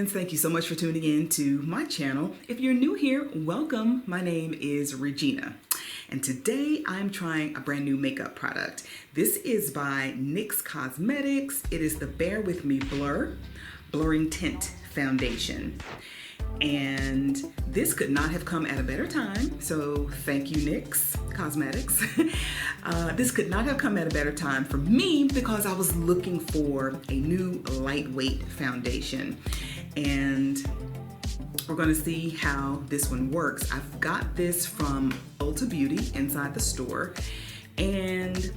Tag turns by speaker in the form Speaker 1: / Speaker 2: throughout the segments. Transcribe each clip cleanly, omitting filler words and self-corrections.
Speaker 1: friends, thank you so much for tuning in to my channel. If you're new here, welcome. My name is Regina, and today I'm trying a brand new makeup product. This is by NYX Cosmetics. It is the Bear With Me Blurring Tint Foundation. And this could not have come at a better time, so thank you, NYX Cosmetics. This could not have come at a better time for me because I was looking for a new lightweight foundation. And we're gonna see how this one works. I've got this from Ulta Beauty inside the store, and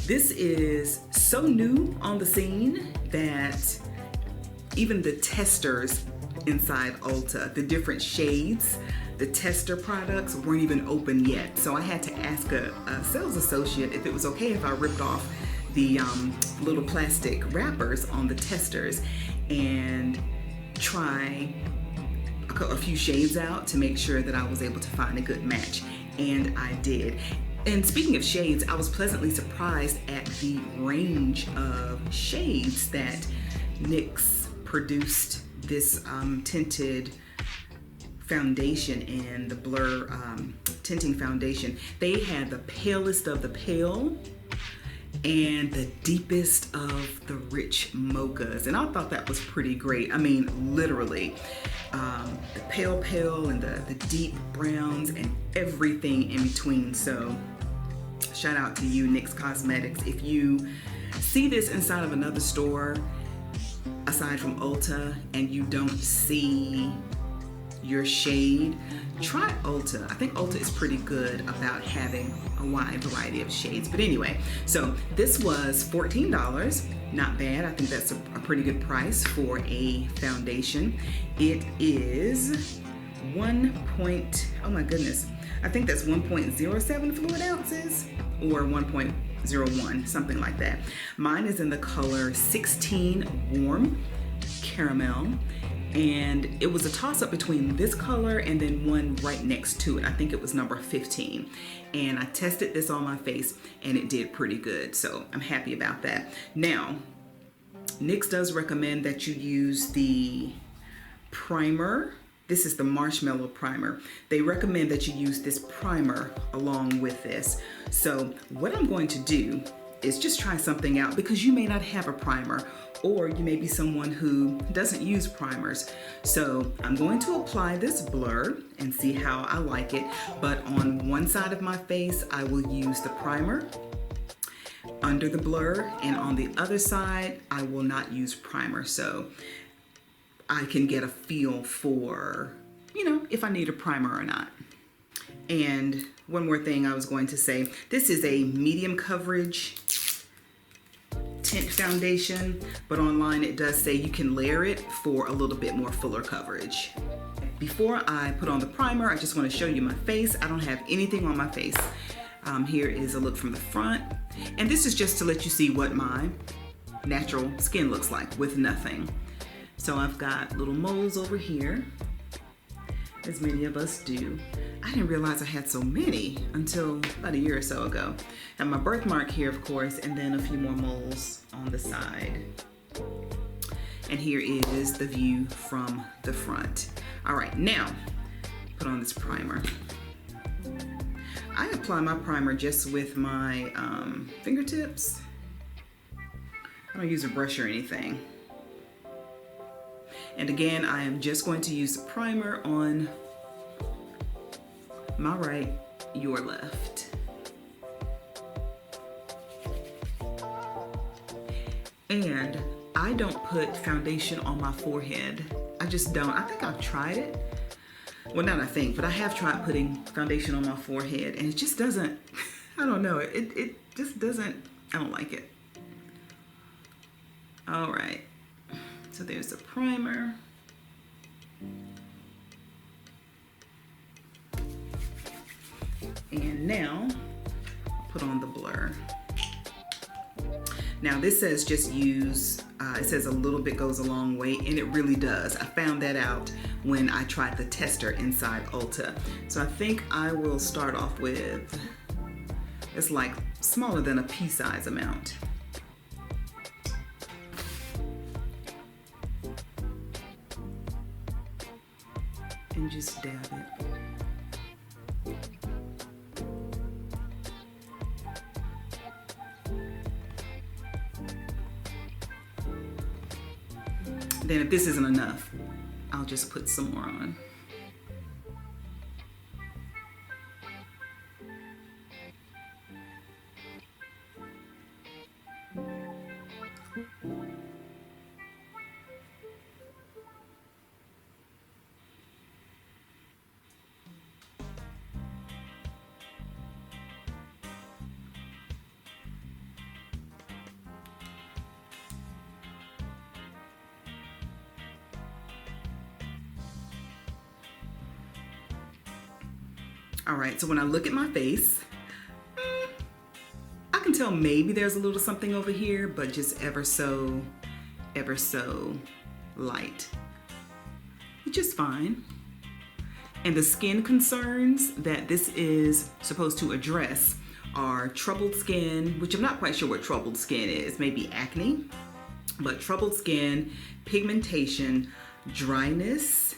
Speaker 1: this is so new on the scene that even the testers inside Ulta, the different shades, the tester products weren't even open yet. So I had to ask a sales associate if it was okay if I ripped off the little plastic wrappers on the testers and try a few shades out to make sure that I was able to find a good match. And I did. And speaking of shades, I was pleasantly surprised at the range of shades that NYX produced this tinted foundation and the blur tinting foundation. They had the palest of the pale and the deepest of the rich mochas, and I thought that was pretty great. I mean, literally, the pale and the deep browns and everything in between. So shout out to you, NYX Cosmetics. If you see this inside of another store aside from Ulta and you don't see your shade, try Ulta. I think Ulta is pretty good about having a wide variety of shades. But anyway, so this was $14. Not bad. I think that's a pretty good price for a foundation. It is oh my goodness, I think that's 1.07 fluid ounces or 1.01, something like that. Mine is in the color 16 Warm Caramel, and it was a toss-up between this color and then one right next to it. I think it was number 15. And I tested this on my face and it did pretty good, so I'm happy about that. Now, NYX does recommend that you use the primer. This is the Marshmallow Primer. They recommend that you use this primer along with this. So what I'm going to do is just try something out, because you may not have a primer, or you may be someone who doesn't use primers. So I'm going to apply this blur and see how I like it. But on one side of my face, I will use the primer under the blur, and on the other side, I will not use primer. So I can get a feel for, you know, if I need a primer or not. And one more thing I was going to say, this is a medium coverage tint foundation, but online it does say you can layer it for a little bit more fuller coverage. Before I put on the primer, I just want to show you my face. I don't have anything on my face. Here is a look from the front, and this is just to let you see what my natural skin looks like with nothing. So I've got little moles over here, as many of us do. I didn't realize I had so many until about a year or so ago. I have my birthmark here, of course, and then a few more moles on the side. And here is the view from the front. All right, now put on this primer. I apply my primer just with my fingertips. I don't use a brush or anything. And again, I am just going to use the primer on my right, your left. And I don't put foundation on my forehead. I just don't. I think I've tried it. Well, not I think, but I have tried putting foundation on my forehead, and it just doesn't, I don't know. It just doesn't, I don't like it. All right. So there's the primer. And now I'll put on the blur. Now this says just use, it says a little bit goes a long way, and it really does. I found that out when I tried the tester inside Ulta. So I think I will start off with, it's like smaller than a pea size amount. just dab it. Then if this isn't enough, I'll just put some more on. All right, so when I look at my face, I can tell maybe there's a little something over here, but just ever so light. It's just fine. And the skin concerns that this is supposed to address are troubled skin, which I'm not quite sure what troubled skin is, maybe acne, but troubled skin, pigmentation, dryness,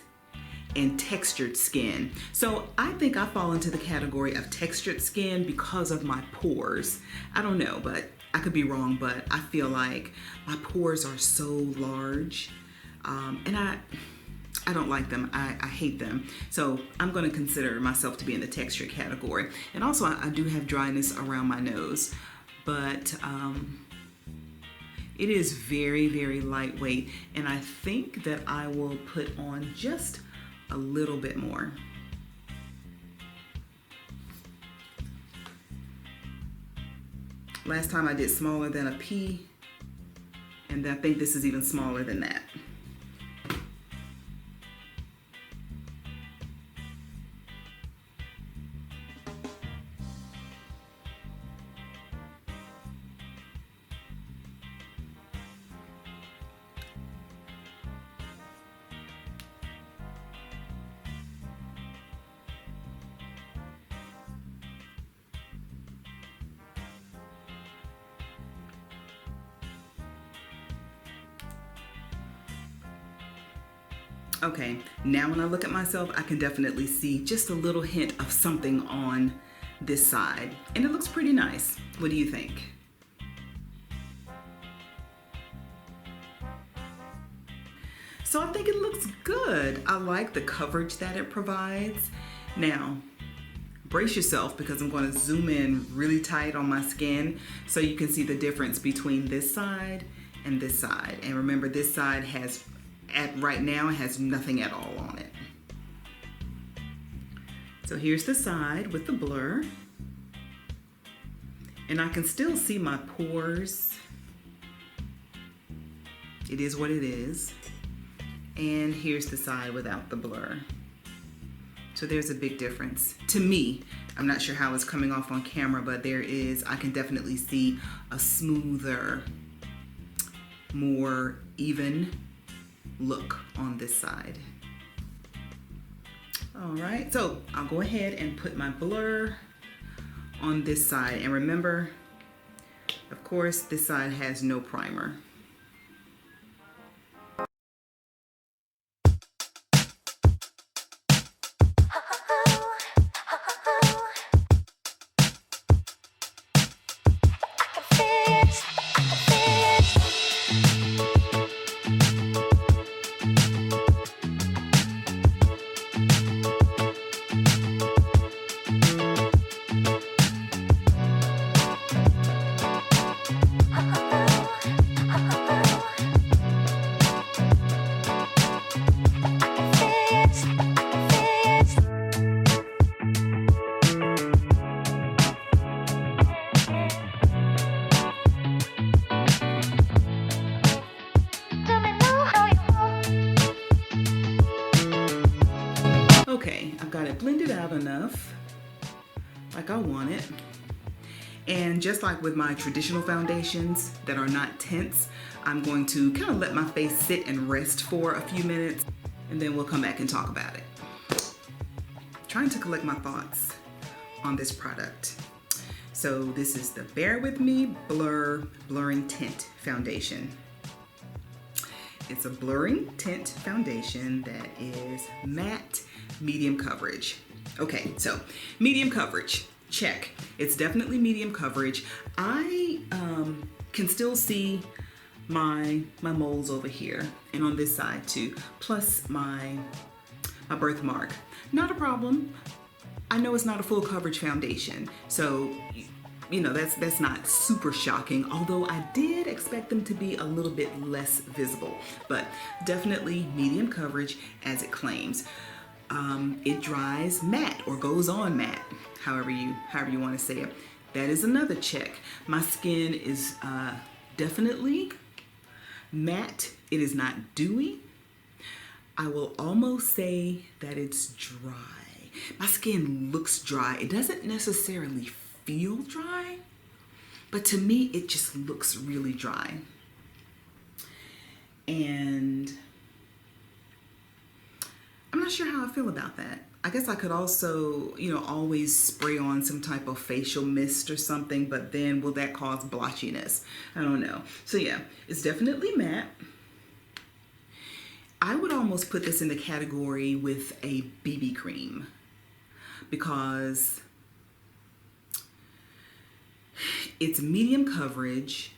Speaker 1: and textured skin. So I think I fall into the category of textured skin because of my pores. I don't know, but I could be wrong, but I feel like my pores are so large, and I don't like them. I hate them. So I'm going to consider myself to be in the textured category. And also I do have dryness around my nose, but it is very, very lightweight. And I think that I will put on just a little bit more. Last time I did smaller than a pea, and I think this is even smaller than that. Okay, now when I look at myself, I can definitely see just a little hint of something on this side, and it looks pretty nice. What do you think? So I think it looks good. I like the coverage that it provides. Now, brace yourself because I'm going to zoom in really tight on my skin so you can see the difference between this side and this side. And remember, this side has, right now, it has nothing at all on it. So here's the side with the blur. And I can still see my pores. It is what it is. And here's the side without the blur. So there's a big difference. To me, I'm not sure how it's coming off on camera, but I can definitely see a smoother, more even look on this side. All right, so I'll go ahead and put my blur on this side. And remember, of course, this side has no primer. Okay, I've got it blended out enough, like I want it. And just like with my traditional foundations that are not tints, I'm going to kind of let my face sit and rest for a few minutes, and then we'll come back and talk about it. Trying to collect my thoughts on this product. So this is the Bear With Me Blurring Tint Foundation. It's a blurring tint foundation that is matte, medium coverage. Okay, so medium coverage, check. It's definitely medium coverage. I can still see my moles over here and on this side too, plus my birthmark. Not a problem. I know it's not a full coverage foundation, so you know that's not super shocking, although I did expect them to be a little bit less visible, but definitely medium coverage as it claims. It dries matte or goes on matte, however you want to say it. That is another check. My skin is definitely matte. It is not dewy. I will almost say that it's dry. My skin looks dry. It doesn't necessarily feel dry, but to me it just looks really dry. And I'm not sure how I feel about that. I guess I could also, always spray on some type of facial mist or something, but then will that cause blotchiness? I don't know. So yeah, it's definitely matte. I would almost put this in the category with a BB cream because it's medium coverage.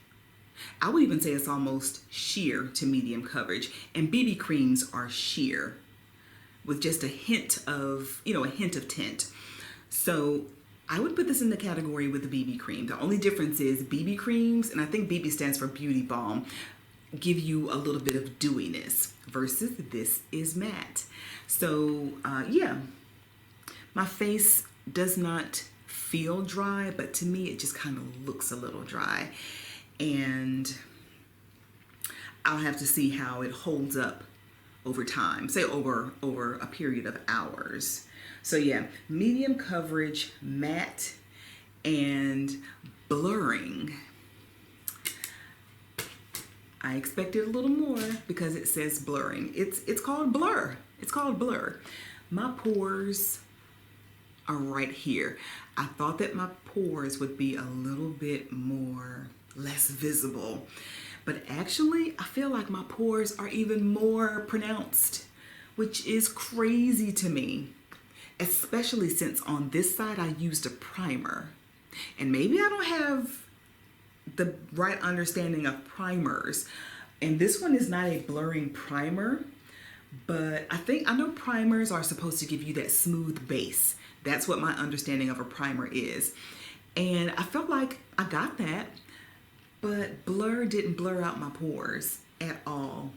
Speaker 1: I would even say it's almost sheer to medium coverage, and BB creams are sheer with just a hint of, a hint of tint. So I would put this in the category with the BB cream. The only difference is BB creams, and I think BB stands for beauty balm, give you a little bit of dewiness versus this is matte. So yeah, my face does not feel dry, but to me it just kind of looks a little dry, and I'll have to see how it holds up over time, say over a period of hours. So yeah, medium coverage, matte, and blurring. I expected a little more because it says blurring. It's called blur. It's called blur. My pores are right here. I thought that my pores would be a little bit less visible, but actually I feel like my pores are even more pronounced, which is crazy to me, especially since on this side I used a primer, and maybe I don't have the right understanding of primers, and this one is not a blurring primer, but I know primers are supposed to give you that smooth base. That's what my understanding of a primer is, and I felt like I got that, but blur didn't blur out my pores at all.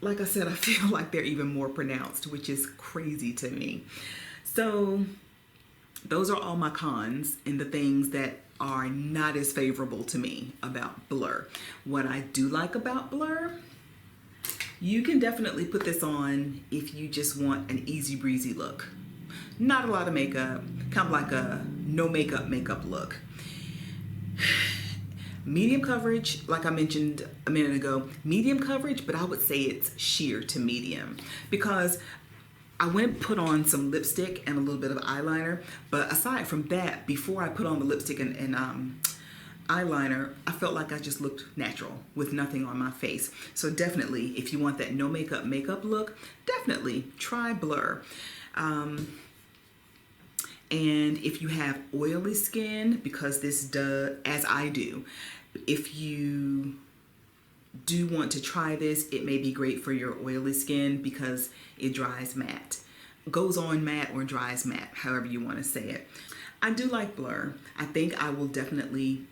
Speaker 1: Like I said, I feel like they're even more pronounced, which is crazy to me. So those are all my cons and the things that are not as favorable to me about blur. What I do like about blur, you can definitely put this on if you just want an easy breezy look. Not a lot of makeup, kind of like a no makeup look. Medium coverage, like I mentioned a minute ago, medium coverage, but I would say it's sheer to medium because I went and put on some lipstick and a little bit of eyeliner, but aside from that, before I put on the lipstick and eyeliner, I felt like I just looked natural with nothing on my face. So definitely, if you want that no makeup look, definitely try blur. And if you have oily skin, because this does, as I do, if you do want to try this, it may be great for your oily skin because it dries matte. Goes on matte or dries matte, however you want to say it. I do like blur. I think I will definitely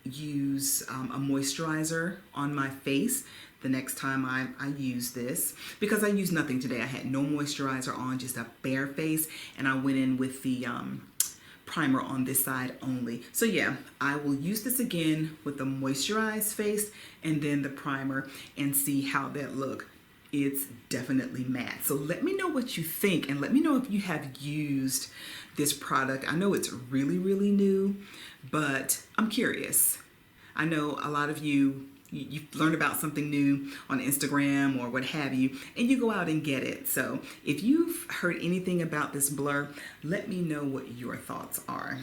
Speaker 1: use a moisturizer on my face the next time I use this, because I used nothing today. I had no moisturizer on, just a bare face, and I went in with the primer on this side only. So yeah, I will use this again with the moisturized face and then the primer and see how that look. It's definitely matte. So let me know what you think, and let me know if you have used this product. I know it's really, really new, but I'm curious. I know a lot of you learn about something new on Instagram or what have you, and you go out and get it. So if you've heard anything about this blur, let me know what your thoughts are.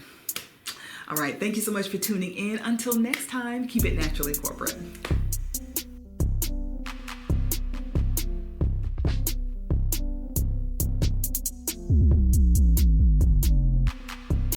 Speaker 1: All right, thank you so much for tuning in. Until next time, keep it naturally corporate.